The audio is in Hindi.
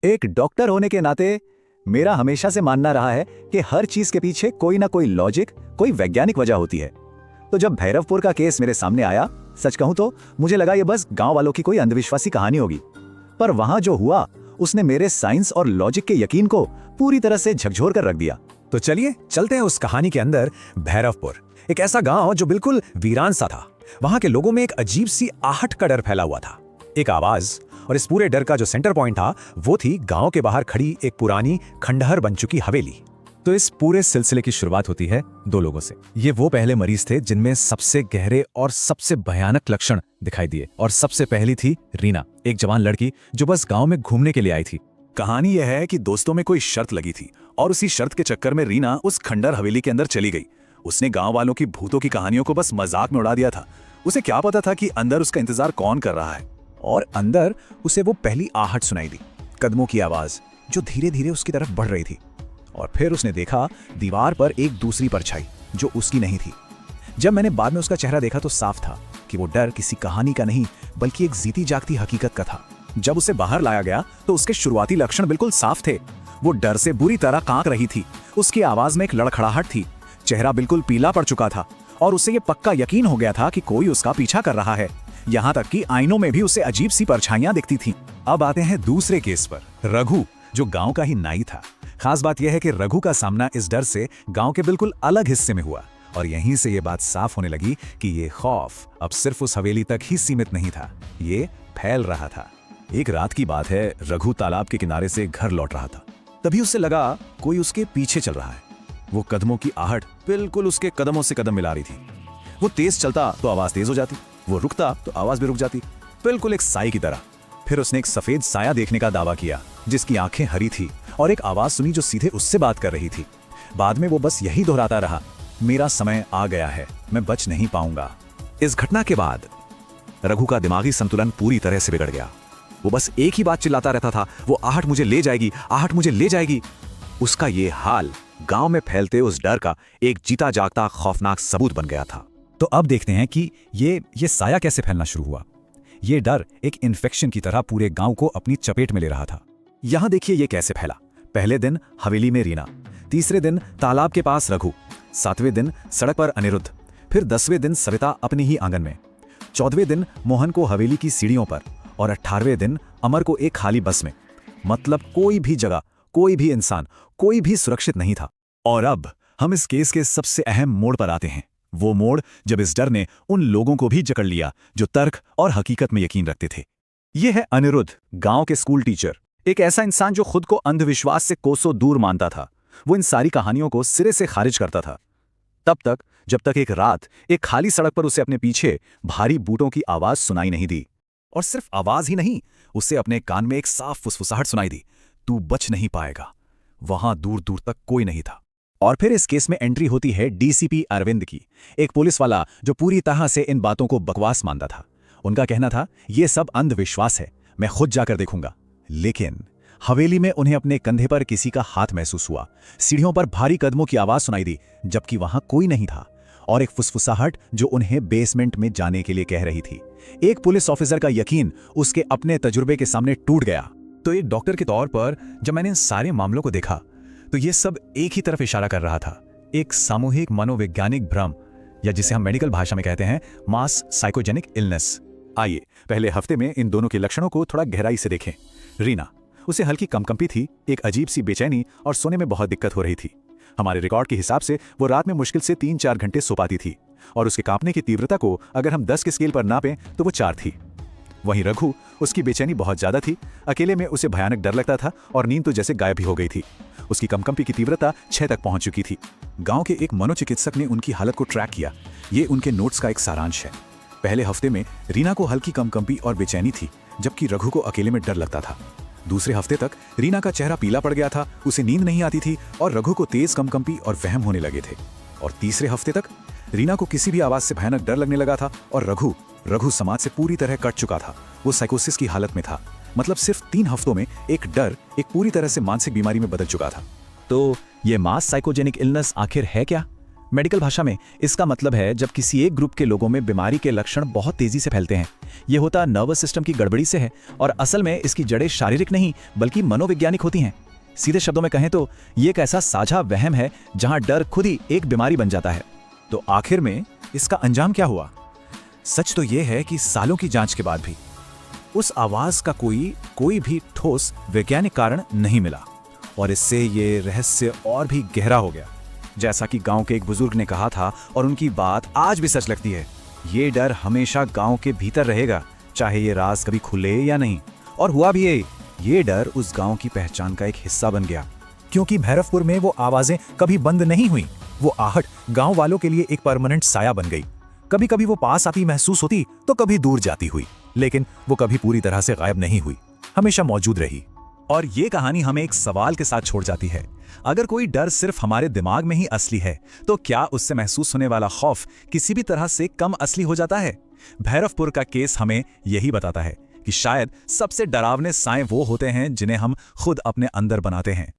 एक डॉक्टर होने के नाते मेरा हमेशा से मानना रहा है कि हर चीज के पीछे कोई ना कोई लॉजिक, कोई वैज्ञानिक वजह होती है। तो जब भैरवपुर का केस मेरे सामने आया, सच कहूं तो मुझे लगा ये बस गांव वालों की कोई अंधविश्वासी कहानी होगी। पर वहां जो हुआ उसने मेरे साइंस और लॉजिक के यकीन को पूरी तरह से झकझोर कर रख दिया। तो चलिए चलते हैं उस कहानी के अंदर। भैरवपुर एक ऐसा गांव जो बिल्कुल वीरान सा था। वहां के लोगों में एक अजीब सी आहट का डर फैला हुआ था, एक आवाज। और इस पूरे डर का जो सेंटर पॉइंट था वो थी गांव के बाहर खड़ी एक पुरानी खंडहर बन चुकी हवेली। तो इस पूरे सिलसिले की शुरुआत होती है दो लोगों से। ये वो पहले मरीज थे जिनमें सबसे गहरे और सबसे भयानक लक्षण दिखाई दिए। और सबसे पहली थी रीना, एक जवान लड़की जो बस गांव में घूमने के लिए आई थी। कहानी यह है कि दोस्तों में कोई शर्त लगी थी और उसी शर्त के चक्कर में रीना उस खंडहर हवेली के अंदर चली गई। उसने गांव वालों की भूतों की कहानियों को बस मजाक में उड़ा दिया था। उसे क्या पता था कि अंदर उसका इंतजार कौन कर रहा है। और अंदर उसे वो पहली आहट सुनाई दी, कदमों की आवाज जो धीरे धीरे उसकी तरफ बढ़ रही थी। और फिर उसने देखा दीवार पर एक दूसरी परछाई जो उसकी नहीं थी। जब मैंने बाद में उसका चेहरा देखा तो साफ था कि वो डर किसी कहानी का नहीं बल्कि एक जीती जागती हकीकत का था। जब उसे बाहर लाया गया तो उसके शुरुआती लक्षण बिल्कुल साफ थे। वो डर से बुरी तरह कांप रही थी। उसकी आवाज में एक लड़खड़ाहट थी, चेहरा बिल्कुल पीला पड़ चुका था और उसे ये पक्का यकीन हो गया था कि कोई उसका पीछा कर रहा है। यहाँ तक कि आईनों में भी उसे अजीब सी परछाइयां दिखती थीं। अब आते हैं दूसरे केस पर, रघु, जो गांव का ही नाई था। खास बात यह है कि रघु का सामना इस डर से गांव के बिल्कुल अलग हिस्से में हुआ। और यहीं से ये बात साफ होने लगी कि ये खौफ अब सिर्फ उस हवेली तक ही सीमित नहीं था, ये फैल रहा था। एक रात की बात है, रघु तालाब के किनारे से घर लौट रहा था। तभी उसे लगा कोई उसके पीछे चल रहा है। वो कदमों की आहट बिल्कुल उसके कदमों से कदम मिला रही थी। वो तेज चलता तो आवाज तेज हो जाती, वो रुकता तो आवाज भी रुक जाती, बिल्कुल एक साई की तरह। फिर उसने एक सफेद साया देखने का दावा किया जिसकी आंखें हरी थी और एक आवाज सुनी जो सीधे उससे बात कर रही थी। बाद में वो बस यही दोहराता रहा, मेरा समय आ गया है, मैं बच नहीं पाऊंगा। इस घटना के बाद रघु का दिमागी संतुलन पूरी तरह से बिगड़ गया। वो बस एक ही बात चिल्लाता रहता था, वो आहट मुझे ले जाएगी, आहट मुझे ले जाएगी। उसका ये हाल गांव में फैलते उस डर का एक जीता जागता खौफनाक सबूत बन गया था। तो अब देखते हैं कि ये साया कैसे फैलना शुरू हुआ। ये डर एक इन्फेक्शन की तरह पूरे गांव को अपनी चपेट में ले रहा था। यहां देखिए ये कैसे फैला। पहले दिन हवेली में रीना, तीसरे दिन तालाब के पास रघु, 7वें दिन सड़क पर अनिरुद्ध, फिर 10वें दिन सविता अपने ही आंगन में, 14वें दिन मोहन को हवेली की सीढ़ियों पर और 18वें दिन अमर को एक खाली बस में। मतलब कोई भी जगह, कोई भी इंसान, कोई भी सुरक्षित नहीं था। और अब हम इस केस के सबसे अहम मोड़ पर आते हैं। वो मोड़ जब इस डर ने उन लोगों को भी जकड़ लिया जो तर्क और हकीकत में यकीन रखते थे। ये है अनिरुद्ध, गांव के स्कूल टीचर, एक ऐसा इंसान जो खुद को अंधविश्वास से कोसों दूर मानता था। वो इन सारी कहानियों को सिरे से खारिज करता था, तब तक जब तक एक रात एक खाली सड़क पर उसे अपने पीछे भारी बूटों की आवाज सुनाई नहीं दी। और सिर्फ आवाज ही नहीं, उसे अपने कान में एक साफ फुसफुसाहट सुनाई दी, तू बच नहीं पाएगा। वहां दूर दूर तक कोई नहीं था। और फिर इस केस में एंट्री होती है डीसीपी अरविंद की, एक पुलिस वाला जो पूरी तरह से इन बातों को बकवास मानता था। उनका कहना था ये सब अंधविश्वास है, मैं खुद जाकर देखूंगा। लेकिन हवेली में उन्हें अपने कंधे पर किसी का हाथ महसूस हुआ, सीढ़ियों पर भारी कदमों की आवाज सुनाई दी जबकि वहां कोई नहीं था, और एक फुसफुसाहट जो उन्हें बेसमेंट में जाने के लिए कह रही थी। एक पुलिस ऑफिसर का यकीन उसके अपने तजुर्बे के सामने टूट गया। तो एक डॉक्टर के तौर पर जब मैंने इन सारे मामलों को देखा तो ये सब एक ही तरफ इशारा कर रहा था, एक सामूहिक मनोवैज्ञानिक भ्रम, या जिसे हम मेडिकल भाषा में कहते हैं मास साइकोजेनिक इलनेस। आइए पहले हफ्ते में इन दोनों के लक्षणों को थोड़ा गहराई से देखें। रीना, उसे हल्की कंपकंपी थी, एक अजीब सी बेचैनी और सोने में बहुत दिक्कत हो रही थी। हमारे रिकॉर्ड के हिसाब से वो रात में मुश्किल से 3-4 घंटे सो पाती थी और उसके कांपने की तीव्रता को अगर हम 10 के स्केल पर नापें तो वो 4 थी। वहीं रघु, उसकी बेचैनी बहुत ज्यादा थी, अकेले में उसे भयानक डर लगता था और नींद तो जैसे गायब ही हो गई थी। उसकी कंपकंपी की तीव्रता 6 तक पहुंच चुकी थी। गांव के एक मनोचिकित्सक ने उनकी हालत को ट्रैक किया। ये उनके नोट्स का एक सारांश है। पहले हफ्ते में रीना को हल्की कंपकंपी और बेचैनी थी जबकि रघु को अकेले में डर लगता था। दूसरे हफ्ते तक रीना का चेहरा पीला पड़ गया था, उसे नींद नहीं आती थी और रघु को तेज कंपकंपी और वहम होने लगे थे। और तीसरे हफ्ते तक रीना को किसी भी आवाज से भयानक डर लगने लगा था और रघु समाज से पूरी तरह कट चुका था। वो साइकोसिस की हालत में था। मतलब सिर्फ 3 हफ्तों में एक डर एक पूरी तरह से मानसिक बीमारी में बदल चुका था। तो ये मास साइकोजेनिक इलनेस आखिर है क्या? मेडिकल भाषा में इसका मतलब है जब किसी एक ग्रुप के लोगों में बीमारी के लक्षण बहुत तेजी से फैलते हैं। ये होता नर्वस सिस्टम की गड़बड़ी से है और असल में इसकी जड़ें शारीरिक नहीं बल्कि मनोवैज्ञानिक होती हैं। सीधे शब्दों में कहें तो ये एक ऐसा साझा वहम है जहां डर खुद ही एक बीमारी बन जाता है। तो आखिर में इसका अंजाम क्या हुआ? सच तो यह है कि सालों की जांच के बाद भी उस आवाज का कोई भी ठोस वैज्ञानिक कारण नहीं मिला और इससे ये रहस्य और भी गहरा हो गया। जैसा कि गांव के एक बुजुर्ग ने कहा था और उनकी बात आज भी सच लगती है, ये डर हमेशा गांव के भीतर रहेगा, चाहे ये राज कभी खुले या नहीं। और हुआ भी ये डर उस गांव की पहचान का एक हिस्सा बन गया, क्योंकि भैरवपुर में वो आवाजें कभी बंद नहीं हुई। वो आहट गांव वालों के लिए एक परमानेंट साया बन गई। कभी कभी वो पास आती महसूस होती तो कभी दूर जाती हुई, लेकिन वो कभी पूरी तरह से गायब नहीं हुई, हमेशा मौजूद रही। और ये कहानी हमें एक सवाल के साथ छोड़ जाती है, अगर कोई डर सिर्फ हमारे दिमाग में ही असली है तो क्या उससे महसूस होने वाला खौफ किसी भी तरह से कम असली हो जाता है? भैरवपुर का केस हमें यही बताता है कि शायद सबसे डरावने साए वो होते हैं जिन्हें हम खुद अपने अंदर बनाते हैं।